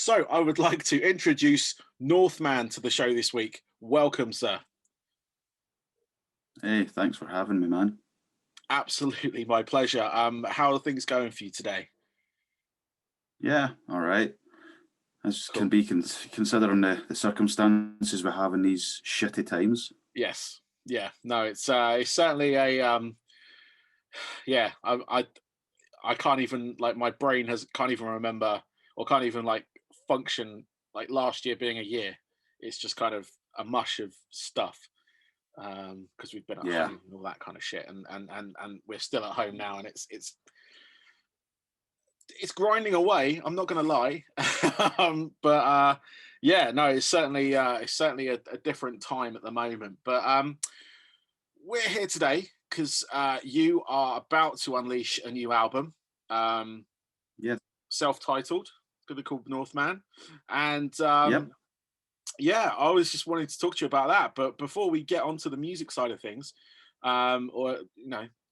So I would like to introduce Northman to the show this week. Welcome, sir. Hey, thanks for having me, man. Absolutely, my pleasure. How are things going for you today? Yeah, all right. As can Cool. be considering the circumstances we have in these shitty times. Yes. Yeah. No, it's certainly a yeah. I can't even like my brain has can't even remember or can't even like function like last year being a year. It's just kind of a mush of stuff because we've been at Yeah, home and all that kind of shit, and we're still at home now, and it's grinding away. I'm not going to lie, but yeah, no, it's certainly a different time at the moment. But we're here today because you are about to unleash a new album, um, yeah, self-titled, going to be called Northman, and yep. yeah, I was just wanting to talk to you about that. But before we get onto the music side of things, or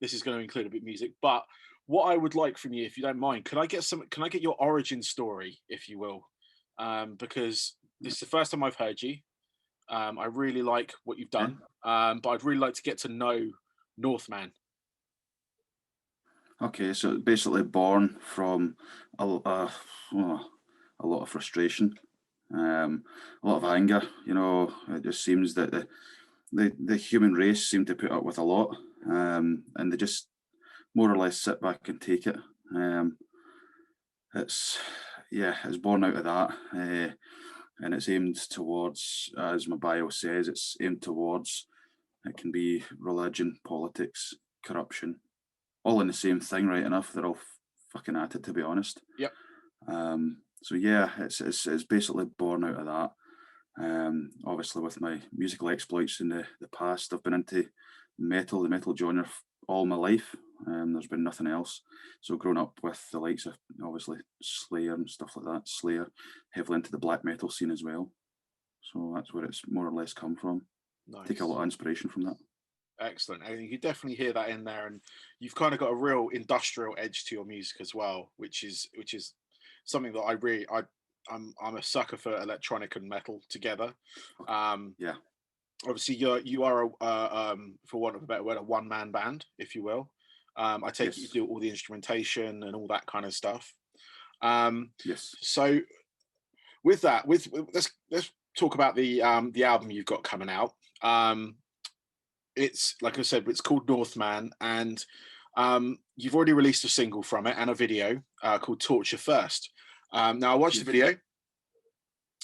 this is going to include a bit of music, but what I would like from you, if you don't mind, can I get your origin story, if you will? Because this is the first time I've heard you. I really like what you've Yeah. done, but I'd really like to get to know Northman. Okay, so basically born from well, a lot of frustration, a lot of anger. It just seems that the human race seem to put up with a lot, and they just more or less sit back and take it. Um, it's it's born out of that. And it's aimed towards, as my bio says, it's aimed towards, it can be religion, politics, corruption, all in the same thing, right enough. They're all fucking at it, to be honest. Yep. So yeah, it's basically born out of that. Obviously, with my musical exploits in the past, I've been into the metal genre all my life. There's been nothing else. So growing up with the likes of obviously Slayer and stuff like that, Slayer, heavily into the black metal scene as well. So that's where it's more or less come from. Take a Nice. lot of inspiration from that. Excellent. And you can definitely hear that in there. And you've kind of got a real industrial edge to your music as well, which is something that I'm a sucker for electronic and metal together. Um, Yeah. Obviously you are for want of a better word, a one-man band, if you will. I take it you Yes. do all the instrumentation and all that kind of stuff. Um, Yes. so with that, let's talk about the album you've got coming out. It's like I said, it's called Northman, and you've already released a single from it and a video called Torture First. Now I watched the Yes. video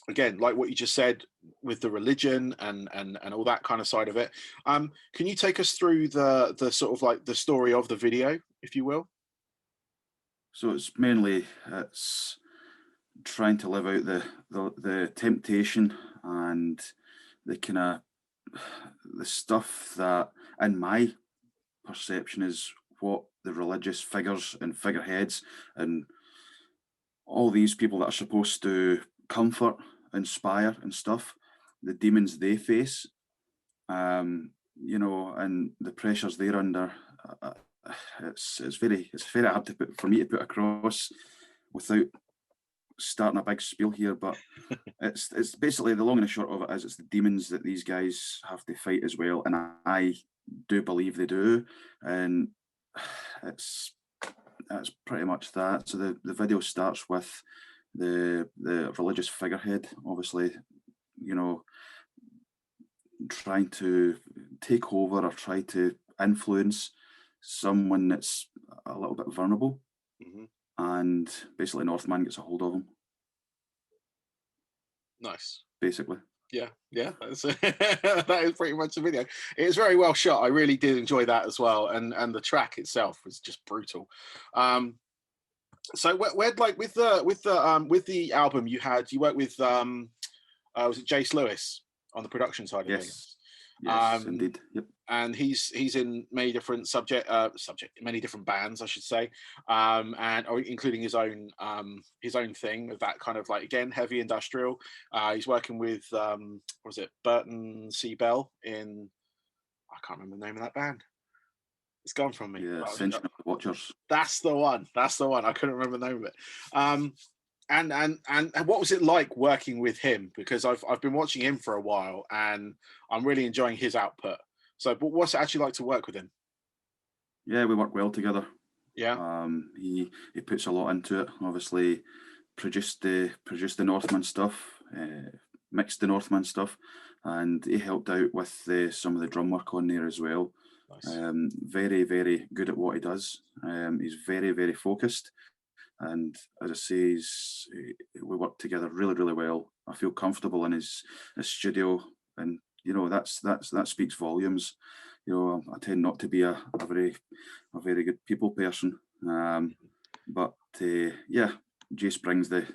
again, like what you just said with the religion and all that kind of side of it. Can you take us through the sort of like the story of the video, if you will? So it's trying to live out the temptation and the kind of the stuff that, in my perception, is what the religious figures and figureheads and all these people that are supposed to comfort, inspire, and stuff, the demons they face, and the pressures they're under. Uh, it's very hard for me to put across without starting a big spiel here, but it's basically the long and the short of it is it's the demons that these guys have to fight as well, and I do believe they do, and it's that's pretty much that. So the video starts with the religious figurehead, obviously, you know, trying to take over or try to influence someone that's a little bit vulnerable, Hmm. and basically Northman gets a hold of him, Nice. basically. Yeah, yeah, that is pretty much the video. It was very well shot. I really did enjoy that as well, and the track itself was just brutal. Um, so where like with the album you worked with was it Jace Lewis on the production side of Yes, things? yes, Um, indeed. Yep. and he's in many different many different bands, I should say, and including his own thing with that kind of like again heavy industrial. He's working with what was it, Burton C. Bell in, I can't remember the name of that band. It's gone from me. Yeah, Ascension of the Watchers. That's the one. That's the one. I couldn't remember the name of it. Um, And what was it like working with him? Because I've been watching him for a while, and I'm really enjoying his output. So, but what's it actually like to work with him? Yeah, we work well together. Yeah, He puts a lot into it. Obviously, produced the Northman stuff, mixed the Northman stuff, and he helped out with some of the drum work on there as well. nice. Very, very good at what he does. He's very, very focused, and as I say, we work together really, really well. I feel comfortable in his studio, and that speaks volumes. I tend not to be a very good people person, but yeah, Jace brings the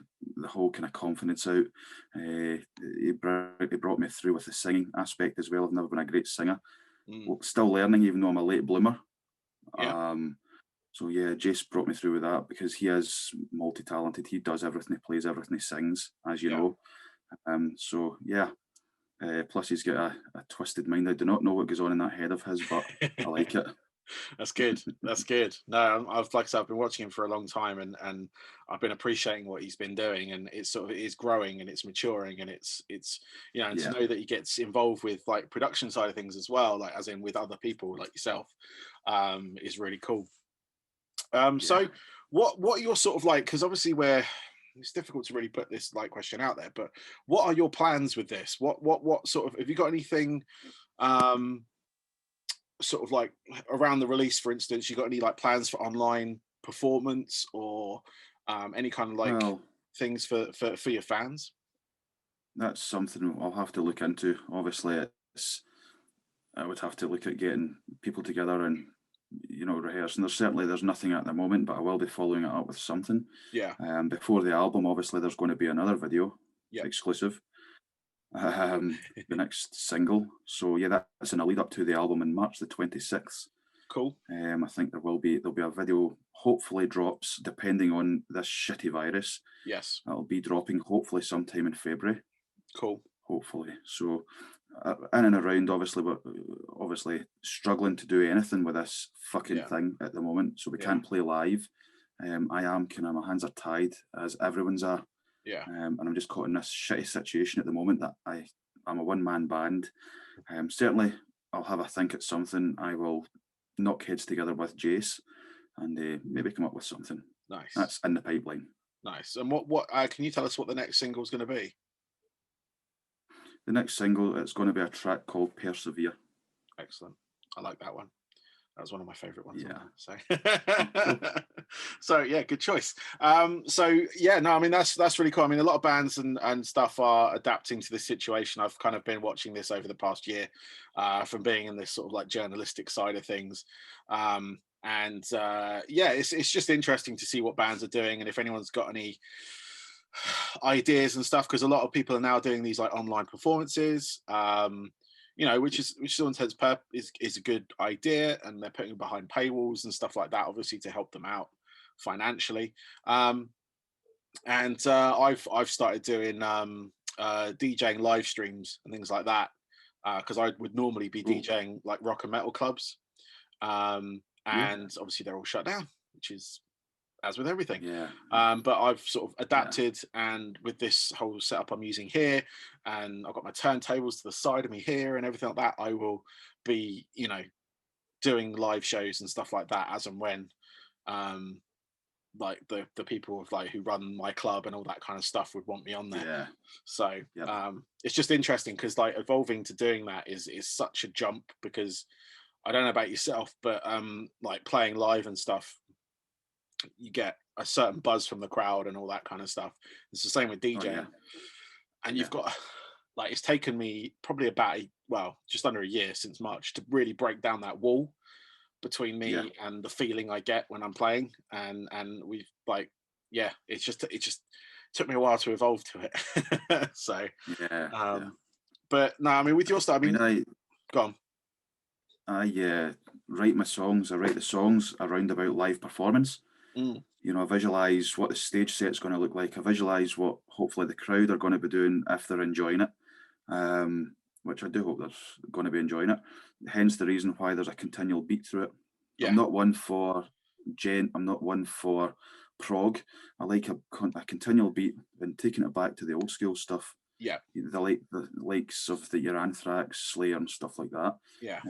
whole kind of confidence out. He brought me through with the singing aspect as well. I've never been a great singer. Mm, Still learning, even though I'm a late bloomer. yeah, So yeah, Jace brought me through with that because he is multi-talented. He does everything. He plays everything. He sings, as you yeah. know. So yeah. Plus, he's got a twisted mind. I do not know what goes on in that head of his, but I like it. That's good. That's good. No, I've like I said, I've been watching him for a long time, and I've been appreciating what he's been doing, and it's sort of it is growing and it's maturing, and it's and to Yeah, know that he gets involved with like production side of things as well, like as in with other people like yourself, is really cool. yeah. So what are your sort of like? Because obviously we're it's difficult to really put this like question out there, but what are your plans with this? What sort of have you got anything? Um, Sort of like around the release, for instance, you got any like plans for online performance or any kind of like Well, things for your fans? that's something I'll have to look into. Obviously, I would have to look at getting people together and rehearsing. There's nothing at the moment, but I will be following it up with something. Yeah, Before the album, obviously, there's going to be another video yeah, exclusive. The next single. So yeah, that's in a lead up to the album in March the 26th. cool. I think there'll be a video. Hopefully drops depending on this shitty virus. Yes, That'll be dropping hopefully sometime in February. cool. Hopefully. So in and around, obviously, we're obviously struggling to do anything with this fucking Yeah, thing at the moment. So we yeah, can't play live. I am kind of, my hands are tied as everyone's are. yeah, And I'm just caught in this shitty situation at the moment that I'm a one-man band. Certainly, I'll have a think at something. I will knock heads together with Jace and maybe come up with something. nice, That's in the pipeline. nice. And what can you tell us what the next single is going to be? The next single, it's going to be a track called Persevere. Excellent. I like that one. That was one of my favorite ones on Yeah. there. Oh, cool. So yeah, good choice. So yeah, no, I mean that's really cool. I mean, a lot of bands and stuff are adapting to this situation. I've kind of been watching this over the past year, from being in this sort of like journalistic side of things. And yeah, it's just interesting to see what bands are doing and if anyone's got any ideas and stuff, because a lot of people are now doing these like online performances, which to all intents is a good idea, and they're putting behind paywalls and stuff like that, obviously to help them out financially. And I've started doing DJing live streams and things like that, because I would normally be Cool. DJing like rock and metal clubs, Yeah. and obviously they're all shut down, which is as with everything. Yeah. But I've sort of Yeah. adapted, and with this whole setup I'm using here, and I've got my turntables to the side of me here and everything like that, I will be, doing live shows and stuff like that as and when, um, like the people of like who run my club and all that kind of stuff would want me on there. Yeah. So Yep. it's just interesting because like evolving to doing that is such a jump, because I don't know about yourself, but like playing live and stuff, you get a certain buzz from the crowd and all that kind of stuff. It's the same with Oh yeah. DJing, and Yeah. you've got like it's taken me probably about just under a year since March to really break down that wall between Yeah. me and the feeling I get when I'm playing, and we've like yeah, it just took me a while to evolve to it. So, Yeah. Yeah. but no, I mean with your stuff, I I mean, mean, go on. I write my songs. I write the songs around about live performance. Mm, I visualize what the stage set's going to look like. I visualize what hopefully the crowd are going to be doing if they're enjoying it, which I do hope they're going to be enjoying it. Hence the reason why there's a continual beat through it. yeah, I'm not one for I'm not one for prog. I like a continual beat and taking it back to the old school stuff. Yeah. The likes of your Anthrax, Slayer, and stuff like that. Yeah.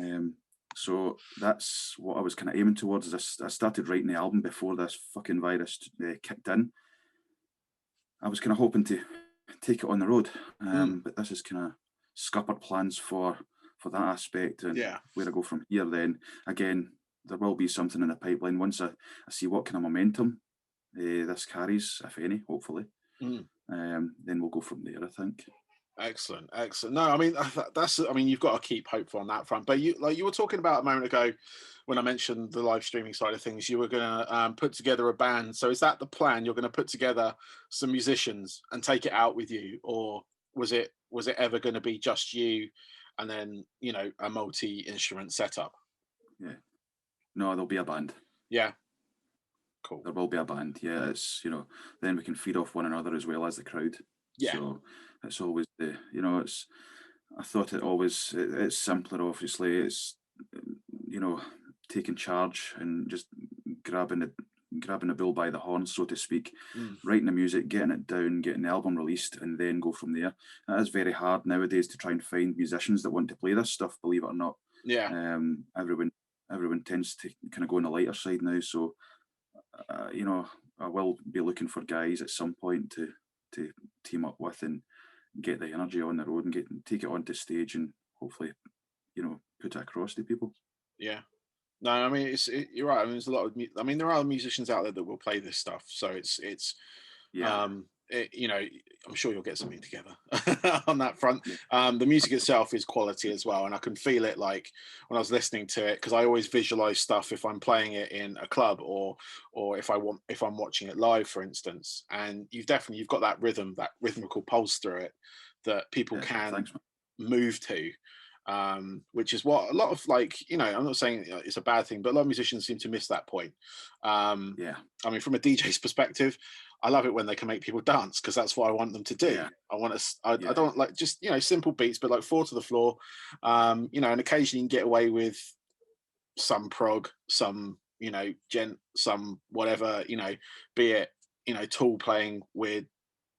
So that's what I was kind of aiming towards. I started writing the album before this fucking virus kicked in. I was kind of hoping to take it on the road, but this is kind of scuppered plans for that aspect and where I go from here. Then again, there will be something in the pipeline once I see what kind of momentum this carries, if any, hopefully. Then we'll go from there, I think. Excellent. No, I mean that's. I mean, you've got to keep hopeful on that front. But you were talking about a moment ago when I mentioned the live streaming side of things. You were going to put together a band. So is that the plan? You're going to put together some musicians and take it out with you, or was it ever going to be just you, and then a multi-instrument setup? Yeah. No, there'll be a band. Yeah. Cool. There will be a band. Yeah, it's then we can feed off one another as well as the crowd. Yeah. So it's always it's. I thought it's simpler. Obviously, it's taking charge and just grabbing the bull by the horn, so to speak. Writing the music, getting it down, getting the album released, and then go from there. That is very hard nowadays to try and find musicians that want to play this stuff. Believe it or not. Yeah. Everyone tends to kind of go on the lighter side now. So I will be looking for guys at some point to team up with and get the energy on the road and take it onto stage and hopefully put it across to people. Yeah. No, I mean you're right. I mean, there's a lot of. I mean, there are musicians out there that will play this stuff. So it's I'm sure you'll get something together on that front. The music itself is quality as well, and I can feel it. Like when I was listening to it, because I always visualize stuff if I'm playing it in a club or if I'm watching it live, for instance. And you've got that rhythm, that rhythmical pulse through it that people can move to. Which is what a lot of I'm not saying it's a bad thing, but a lot of musicians seem to miss that point. I mean, from a DJ's perspective, I love it when they can make people dance because that's what I want them to do. I don't like just simple beats, but like 4 to the floor, and occasionally you can get away with some prog, some gent, some whatever, be it Tool playing weird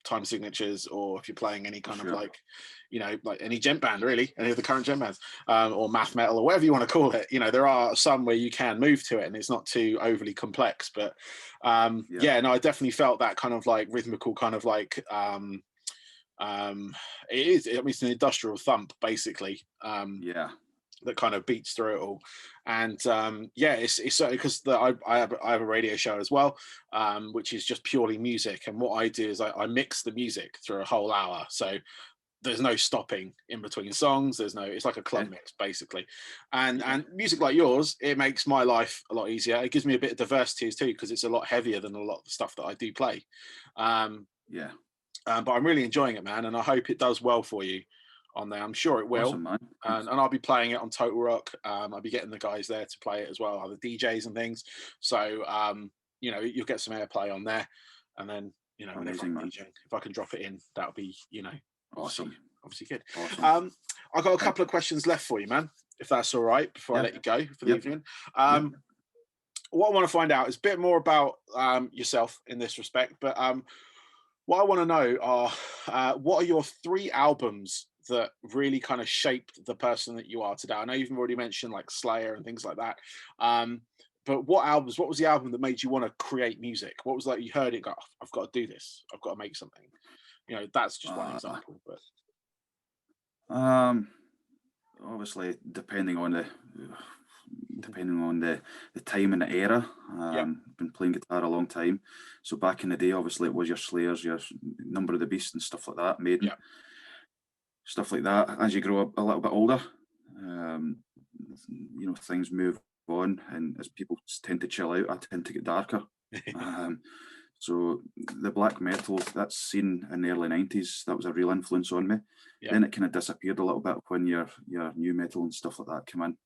time signatures, or if you're playing any kind of like any gent band, really, any of the current gent bands, or math metal or whatever you want to call it. There are some where you can move to it and it's not too overly complex, but I definitely felt that kind of like rhythmical kind of like it is, I mean, it's an industrial thump basically. That kind of beats through it all. And it's certainly because I have a radio show as well, which is just purely music. And what I do is I mix the music through a whole hour. So there's no stopping in between songs. It's like a club mix basically. And music like yours, it makes my life a lot easier. It gives me a bit of diversity too, because it's a lot heavier than a lot of the stuff that I do play. But I'm really enjoying it, man. And I hope it does well for you on there. I'm sure it will. Awesome, and I'll be playing it on TotalRock. I'll be getting the guys there to play it as well, other DJs and things. So you'll get some airplay on there. And then whenever I'm DJing, if I can drop it in, that'll be awesome. Obviously good. Awesome. I've got a couple of questions left for you, man, if that's all right, before I let you go for the evening. What I want to find out is a bit more about yourself in this respect, but what I want to know are what are your 3 albums that really kind of shaped the person that you are today? I know you've already mentioned like Slayer and things like that. But what was the album that made you want to create music? What was like you heard it, go, I've got to do this. I've got to make something. That's just one example. But obviously depending on the time and the era. Been playing guitar a long time. So back in the day, obviously it was your Slayers, your Number of the Beast and stuff like that, Maiden. Stuff like that. As you grow up a little bit older, things move on, and as people tend to chill out, I tend to get darker. So the black metal, that scene in the early 90s, that was a real influence on me. Then it kind of disappeared a little bit when your new metal and stuff like that came in.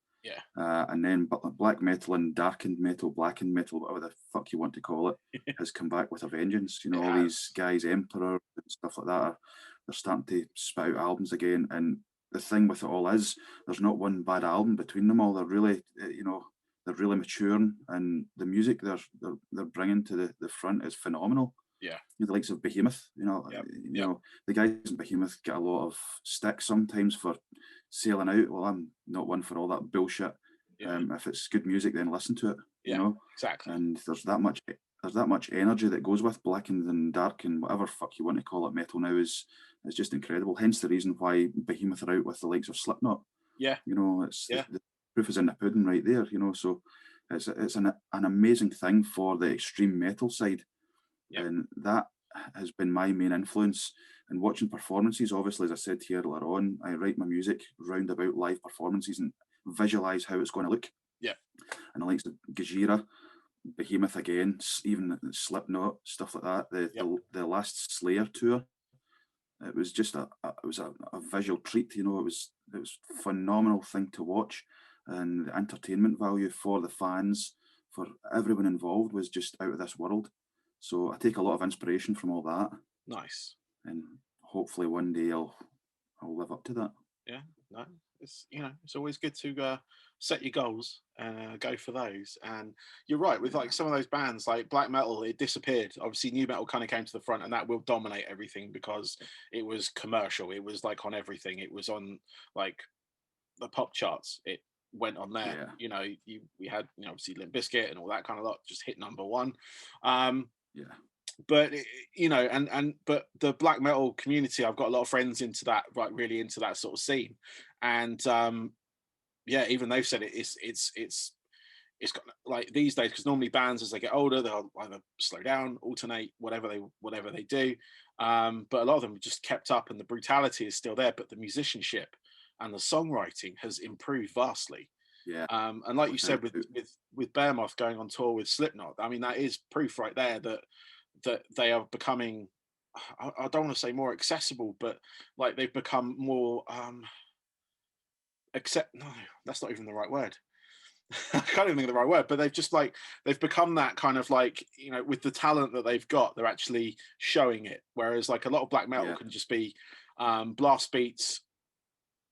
And then black metal and darkened metal, blackened metal, whatever the fuck you want to call it, has come back with a vengeance. All these guys, Emperor and stuff like that, they're starting to spout albums again. And the thing with it all is, there's not one bad album between them all. They're really, they're really maturing, and the music they're bringing to the front is phenomenal. Yeah. You know, the likes of Behemoth, you know, the guys in Behemoth get a lot of stick sometimes for sailing out. Well, I'm not one for all that bullshit. If it's good music, then listen to it. You know, exactly. And there's that much energy that goes with blackened and dark and whatever fuck you want to call it. Metal now is just incredible. Hence the reason why Behemoth are out with the likes of Slipknot. Yeah. You know, the proof is in the pudding right there. You know, so it's an amazing thing for the extreme metal side. And that has been my main influence in watching performances. Obviously, as I said here earlier on, I write my music round about live performances and visualize how it's going to look. Yeah. And the likes of Gajira, Behemoth again, even Slipknot, stuff like that. The last Slayer tour, it was just a visual treat. You know, it was a phenomenal thing to watch, and the entertainment value for the fans, for everyone involved, was just out of this world. So I take a lot of inspiration from all that. Nice. And hopefully one day I'll live up to that. Yeah, no, it's, you know, it's always good to set your goals and go for those. And you're right, with like some of those bands like black metal, it disappeared. Obviously new metal kind of came to the front, and that will dominate everything because it was commercial. It was like on everything. It was on like the pop charts. It went on there. You know, we had, you know, obviously Limp Bizkit and all that kind of lot just hit number one. But you know, but the black metal community, I've got a lot of friends into that, like really into that sort of scene, and yeah, even they've said it's got like these days, because normally bands as they get older they'll either slow down, alternate, whatever they do, but a lot of them just kept up, and the brutality is still there, but the musicianship and the songwriting has improved vastly. And like you said, with Behemoth going on tour with Slipknot, I mean, that is proof right there that they are becoming, I don't want to say more accessible, but like they've become more no, that's not even the right word. I can't even think of the right word, but they've become that kind of like, you know, with the talent that they've got, they're actually showing it. Whereas like a lot of black metal can just be blast beats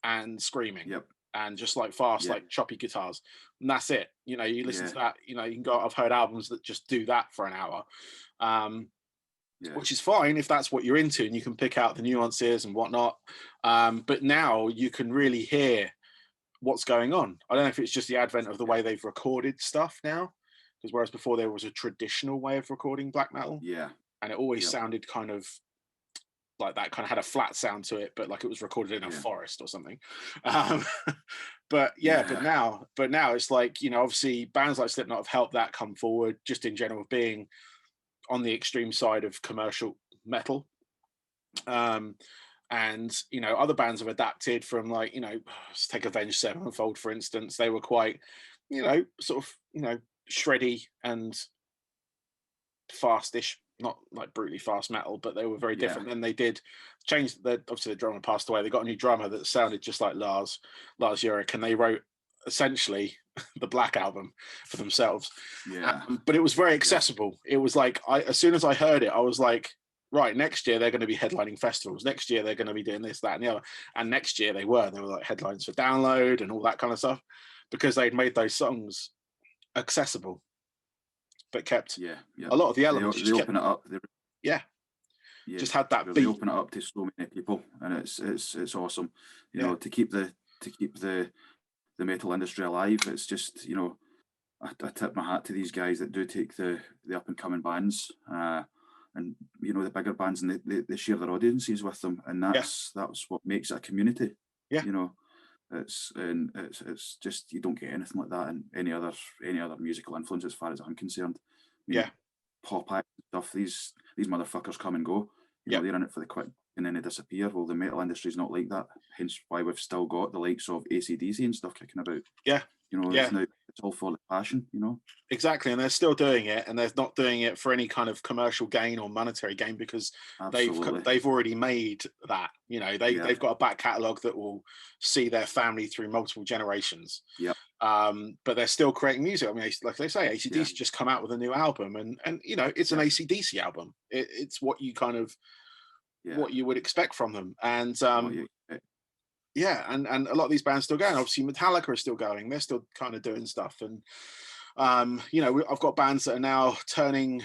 and screaming and just like fast, like choppy guitars, and that's it. You know, you listen to that, you know, you can go, I've heard albums that just do that for an hour, which is fine if that's what you're into and you can pick out the nuances and whatnot. But now you can really hear what's going on. I don't know if it's just the advent of the way they've recorded stuff now, because whereas before there was a traditional way of recording black metal, and it always sounded kind of like that, kind of had a flat sound to it, but like it was recorded in a forest or something. But now it's like, you know, obviously bands like Slipknot have helped that come forward, just in general, being on the extreme side of commercial metal. And you know, other bands have adapted from, like, you know, let's take Avenged Sevenfold for instance. They were quite, you know, sort of, you know, shreddy and fastish, not like brutally fast metal, but they were very different. Then they did change the, obviously the drummer passed away, they got a new drummer that sounded just like Lars Ulrich, and they wrote essentially the Black Album for themselves. But it was very accessible. It was like, as soon as I heard it, I was like, right, next year they're going to be headlining festivals, next year they're going to be doing this, that and the other. And next year they were like headlines for Download and all that kind of stuff, because they'd made those songs accessible but kept a lot of the elements. They open it up. Just had that beat. They open it up to so many people, and it's awesome. You know, to keep the metal industry alive. It's just, you know, I tip my hat to these guys that do take the up and coming bands, and you know, the bigger bands, and they share their audiences with them, and that's what makes it a community. You know, it's just, you don't get anything like that in any other musical influence, as far as I'm concerned. I mean, pop act stuff, these motherfuckers come and go. You know, they're in it for the quick and then they disappear. Well, the metal industry's not like that. Hence why we've still got the likes of AC/DC and stuff kicking about. You know, it's all for the passion, you know. Exactly, and they're still doing it, and they're not doing it for any kind of commercial gain or monetary gain, because they've already made that. You know, they've got a back catalogue that will see their family through multiple generations. But they're still creating music. I mean, like they say, AC/DC just come out with a new album, and you know, it's an AC/DC album. It's what you kind of what you would expect from them, and yeah, and a lot of these bands still going. Obviously, Metallica are still going. They're still kind of doing stuff, and you know, I've got bands that are now turning.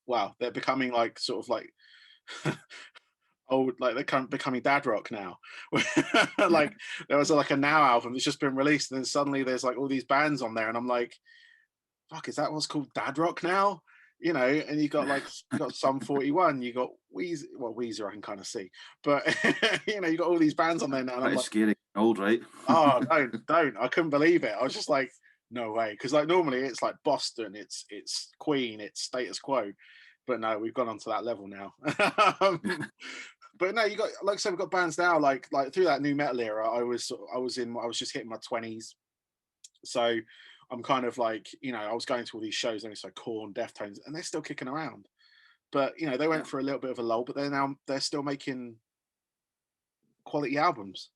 Well, they're becoming like sort of like old, like they're kind of becoming dad rock now. Yeah. Like there was like a Now album that's just been released, and then suddenly there's like all these bands on there, and I'm like, fuck, is that what's called dad rock now? You know, and you got like you got Sum 41, you got Weezer, well, Weezer I can kind of see, but you know, you got all these bands on there now, and I'm Pretty like, scary, old, right? oh, don't, I couldn't believe it. I was just like, no way, because like normally it's like Boston, it's Queen, it's Status Quo, but no, we've gone on to that level now. um, but no, you got, like I said, we've got bands now like through that new metal era. I was just hitting my 20s, so I'm kind of like, you know, I was going to all these shows, and it's like Korn, Deftones, and they're still kicking around. But you know, they Yeah, went for a little bit of a lull, but they're still making quality albums.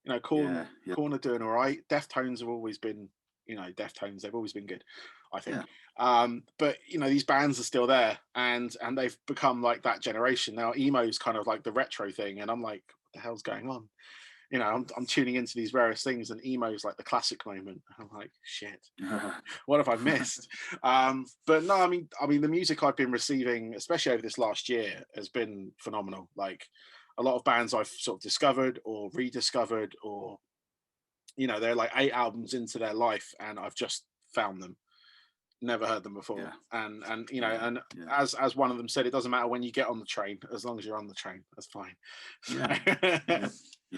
You know, yeah, yeah, Korn are doing all right. Deftones have always been, you know, Deftones. They've always been good, I think. yeah, But you know, these bands are still there, and they've become like that generation now. Emo's kind of like the retro thing, and I'm like, what the hell's going on? You know, I'm tuning into these various things, and emo's like the classic moment. I'm like, shit, what have I missed? But no, I mean, the music I've been receiving, especially over this last year, has been phenomenal. Like a lot of bands I've sort of discovered or rediscovered, or you know, they're like 8 albums into their life, and I've just found them. Never heard them before, yeah, and you know, yeah, and yeah, as one of them said, it doesn't matter when you get on the train, as long as you're on the train, that's fine. yeah, yeah,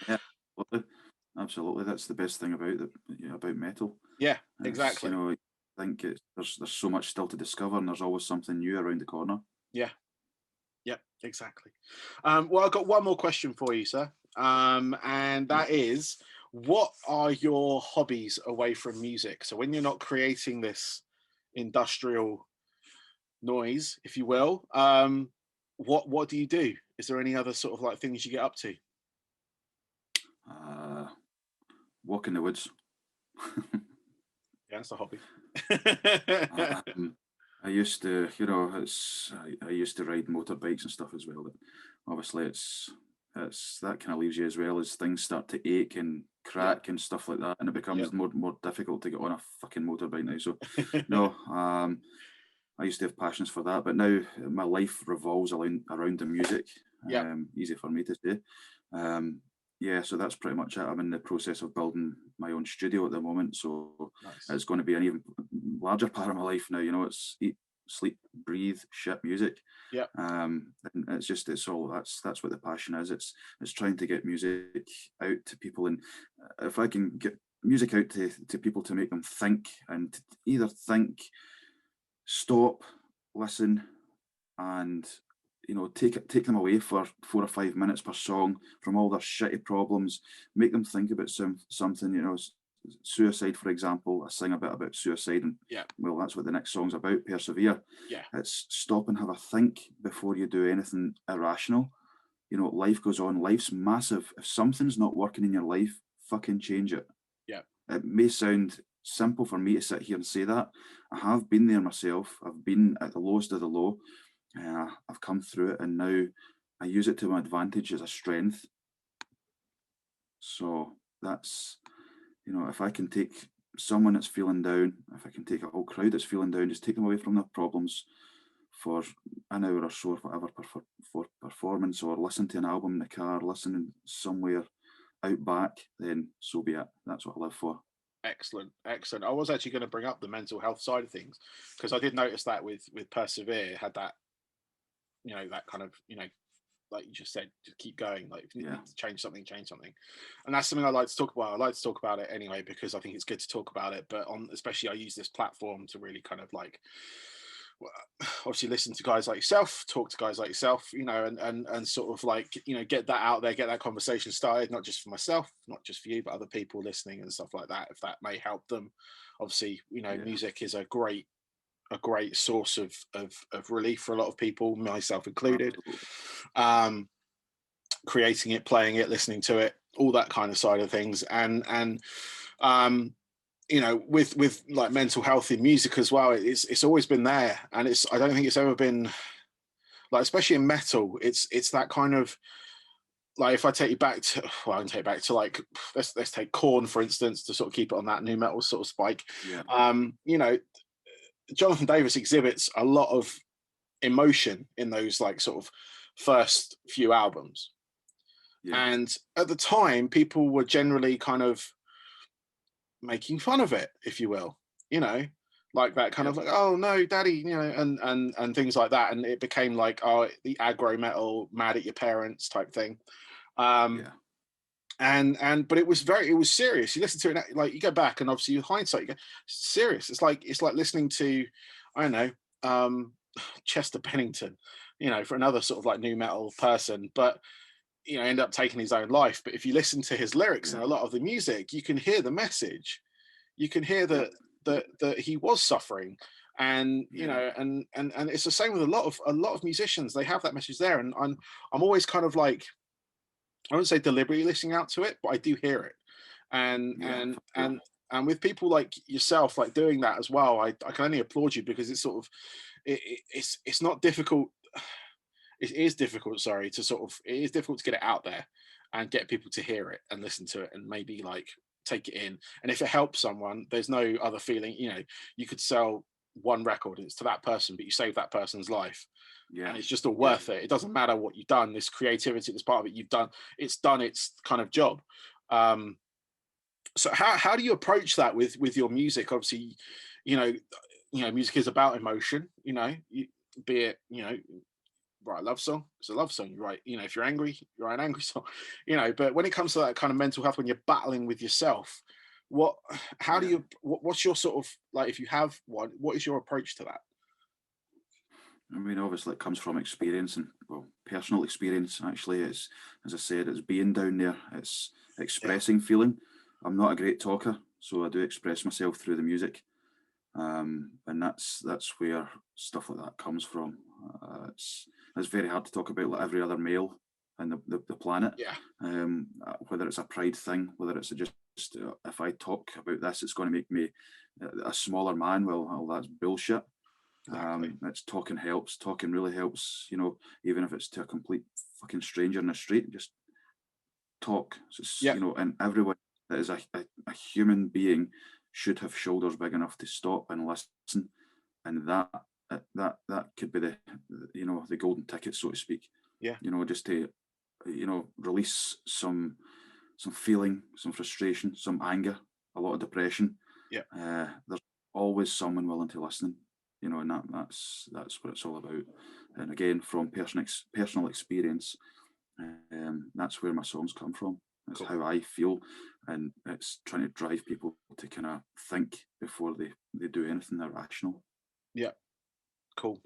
yeah. Absolutely. Absolutely. That's the best thing about about metal. Yeah, It's, exactly. I think there's so much still to discover, and there's always something new around the corner. Yeah. Yep, exactly. Well, I've got one more question for you, sir. And Yeah. that is, what are your hobbies away from music? So when you're not creating this industrial noise, if you will, what do you do? Is there any other sort of like things you get up to? Uh, Walk in the woods. Yeah, it's a hobby. um, I used to, I used to ride motorbikes and stuff as well. But obviously, it's that kind of leaves you as well as things start to ache and Yeah, crack and stuff like that, and it yeah. becomes more difficult to get on a fucking motorbike now. So, no, I used to have passions for that, but now my life revolves around the music. Yeah, Easy for me to say. Um, yeah, so that's pretty much it. I'm in the process of building my own studio at the moment, so nice. it's going to be an even larger part of my life now. You know, it's eat, sleep, breathe, shit music. Yeah, And it's all that's what the passion is. It's trying to get music out to people, and if I can get music out to people to make them think, and to either think, stop, listen, and take them away for 4 or 5 minutes per song from all their shitty problems, make them think about something. Suicide, for example. I sing a bit about suicide, and yeah, well, that's what the next song's about. Persevere. yeah, It's stop and have a think before you do anything irrational. Life goes on. Life's massive. If something's not working in your life, fucking change it. yeah. It may sound simple for me to sit here and say that. I have been there myself. I've been at the lowest of the low. I've come through it, and now I use it to my advantage as a strength. So that's, if I can take someone that's feeling down, if I can take a whole crowd that's feeling down, just take them away from their problems for an hour or so, or whatever, for performance, or listen to an album in the car, listening somewhere out back, then so be it. That's what I live for. Excellent, excellent. I was actually going to bring up the mental health side of things, because I did notice that with Persevere had that, you know, that kind of, you know, like you just said, just keep going. Like if you Yeah. need to change something, change something. And that's something I like to talk about. I like to talk about it anyway, because I think it's good to talk about it. But especially I use this platform to really kind of like, well, obviously listen to guys like yourself, talk to guys like yourself, you know, and sort of like, you know, get that out there, get that conversation started, not just for myself, not just for you, but other people listening and stuff like that, if that may help them. Obviously, you know, Yeah. music is a great source of relief for a lot of people, myself included. Absolutely. Creating it, playing it, listening to it, all that kind of side of things, and um, you know, with like mental health in music as well, it's always been there, and I don't think it's ever been like, especially in metal, it's that kind of like if I take you back to, well, I can take you back to like, let's take Corn for instance, to sort of keep it on that new metal sort of spike. Yeah, You know, Jonathan Davis exhibits a lot of emotion in those like sort of first few albums. yeah, And at the time, people were generally kind of making fun of it, if you will, you know, like that kind yeah, of like, oh no, daddy, you know, and things like that. And it became like, oh, the aggro metal, mad at your parents type thing. Um, yeah, but it was serious. You listen to it, like you go back and obviously with hindsight, you go serious. It's like listening to, I don't know, Chester Bennington, you know, for another sort of like new metal person, but you know, end up taking his own life. But if you listen to his lyrics yeah, and a lot of the music, you can hear the message. You can hear yep, that he was suffering, and you yeah, know, and it's the same with a lot of musicians. They have that message there, and I'm always kind of like, I wouldn't say deliberately listening out to it, but I do hear it, and yeah, and for sure. and and with people like yourself, like doing that as well, I can only applaud you because it's sort of it's not difficult. It is difficult, sorry, to sort of, it is difficult to get it out there and get people to hear it and listen to it and maybe like take it in. And if it helps someone, there's no other feeling, you know, you could sell one record and it's to that person, but you save that person's life. Yeah, And it's just all yeah, worth it. It doesn't matter what you've done, this creativity, this part of it you've done, it's done its kind of job. Um, so how do you approach that with your music? Obviously, you know, music is about emotion, you know, be it, you know, write a love song, it's a love song. You write, you know, if you're angry, you write an angry song, you know. But when it comes to that kind of mental health, when you're battling with yourself, what, how do yeah. you, what's your sort of like, if you have one, what is your approach to that? I mean, obviously, it comes from experience and, well, personal experience. Actually, it's, as I said, it's being down there. It's Yeah, expressing feeling. I'm not a great talker, so I do express myself through the music, and that's where stuff like that comes from. It's very hard to talk about like every other male in the planet, yeah, whether it's a pride thing, whether it's just if I talk about this, it's going to make me a smaller man. Well, that's bullshit. exactly. It's talking helps. Talking really helps. You know, even if it's to a complete fucking stranger in the street, just talk. So it's, Yeah, you know, and everyone that is a human being should have shoulders big enough to stop and listen, and that could be the, you know, the golden ticket, so to speak. yeah, You know, just to, you know, release some feeling, some frustration, some anger, a lot of depression. yeah, There's always someone willing to listen, you know, and that's what it's all about. And again, from personal experience, that's where my songs come from. That's cool. how I feel, and it's trying to drive people to kind of think before they do anything irrational. Yeah, cool.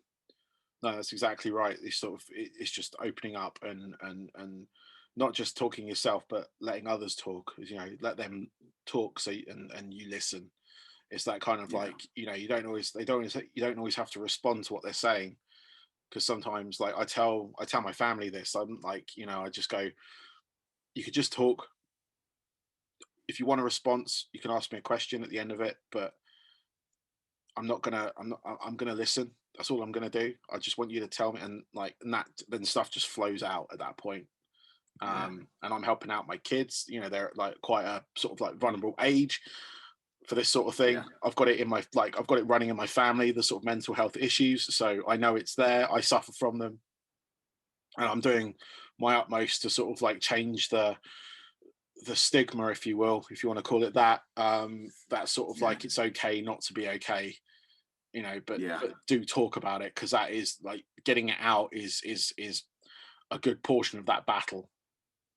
No, that's exactly right. It's sort of, it's just opening up and not just talking yourself, but letting others talk. You know, let them talk, so and you listen. It's that kind of Yeah, like, you know, you don't always have to respond to what they're saying, because sometimes like I tell my family this. I'm like, you know, I just go, you could just talk. If you want a response, you can ask me a question at the end of it, but I'm gonna listen. That's all I'm gonna do. I just want you to tell me, and like, and that, then stuff just flows out at that point. yeah, And I'm helping out my kids, you know, they're like quite a sort of like vulnerable age for this sort of thing. yeah, I've got it in my, like, I've got it running in my family, the sort of mental health issues, so I know it's there. I suffer from them, and I'm doing my utmost to sort of like change the stigma, if you will, if you want to call it that. That sort of yeah, like, it's okay not to be okay, you know, yeah. but do talk about it, because that is like, getting it out is a good portion of that battle,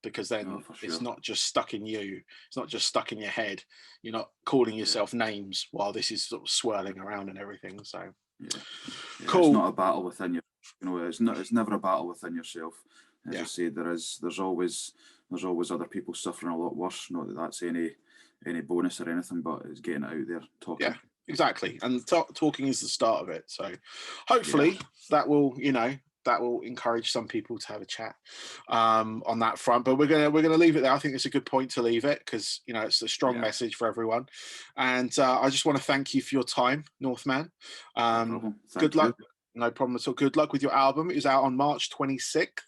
because No, then for it's sure. not just stuck in you, it's not just stuck in your head, you're not calling Yeah, yourself names while this is sort of swirling around and everything. So yeah, yeah. It's cool. not a battle within you. You know, it's not. It's never a battle within yourself. As I Yeah, say, there's always other people suffering a lot worse. Not that that's any bonus or anything, but it's getting it out there, yeah, talking. exactly. And talking is the start of it, so Yeah, hopefully that will, you know, that will encourage some people to have a chat on that front. But we're gonna leave it there. I think it's a good point to leave it, because you know, it's a strong yeah. message for everyone. And I just want to thank you for your time, Northman. No um problem. Good Thank you. luck. No problem at all. Good luck with your album. It is out on March 26th.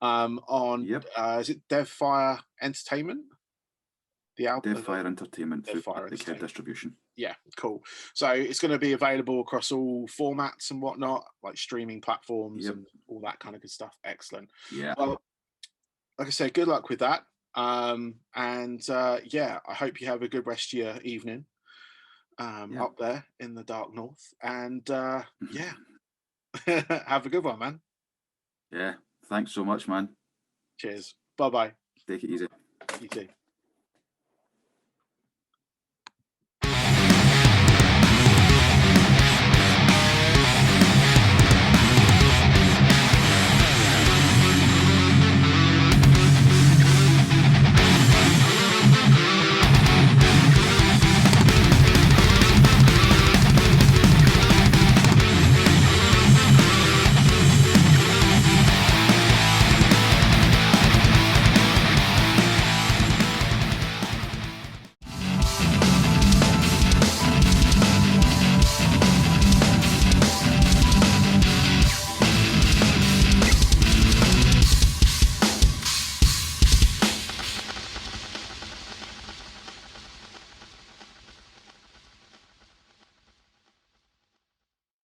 On Yep. is it Devfire Entertainment? The album Devfire Entertainment through Devfire Attic Head Entertainment. Distribution. Yeah, cool. So it's going to be available across all formats and whatnot, like streaming platforms Yep. and all that kind of good stuff. Excellent. Yeah. Well, like I say, good luck with that. Yeah, I hope you have a good rest of your evening Yeah. up there in the dark north. And yeah, have a good one, man. Yeah. Thanks so much, man. Cheers. Bye bye. Take it easy. You too.